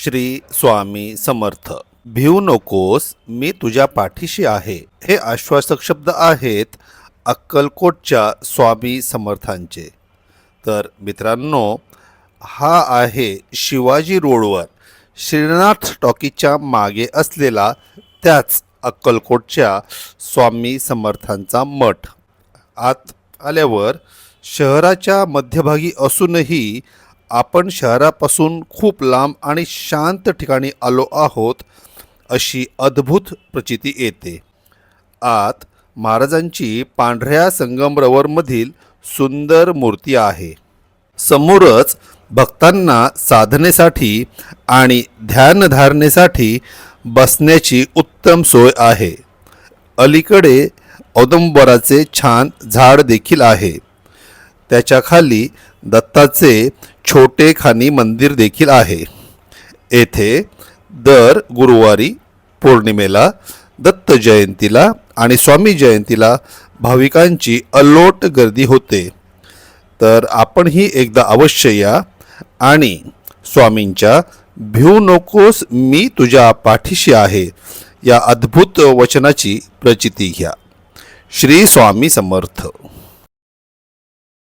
श्री स्वामी समर्थ. भिवू नकोस, मी तुझ्या पाठीशी आहे. हे आश्वासक शब्द आहेत अक्कलकोटच्या स्वामी समर्थांचे. तर मित्रांनो, हा आहे शिवाजी रोडवर श्रीनाथ टॉकीजच्या मागे असलेला त्याच अक्कलकोटच्या स्वामी समर्थांचा मठ. आत आल्यावर शहराच्या मध्यभागी असूनही आपण शहरापासून खूप लांब आणि शांत ठिकाणी आलो आहोत अशी अद्भुत प्रचिती येते. आत महाराजांची पांढऱ्या संगमरवरमधील सुंदर मूर्ती आहे. समोरच भक्तांना साधनेसाठी आणि ध्यानधारणेसाठी बसण्याची उत्तम सोय आहे. अलीकडे औदुंबराचे छान झाड देखील आहे. त्याच्या खाली दत्ताचे छोटे खानी मंदिर देखील आहे. येथे दर गुरुवारी, पौर्णिमेला, दत्त जयंतीला आणि स्वामी जयंतीला भाविकांची अलोट गर्दी होते. तर आपणही एकदा अवश्य या आणि स्वामींच्या भिवू नकोस, मी तुझ्या पाठीशी आहे या अद्भुत वचनाची प्रचिती घ्या. श्री स्वामी समर्थ.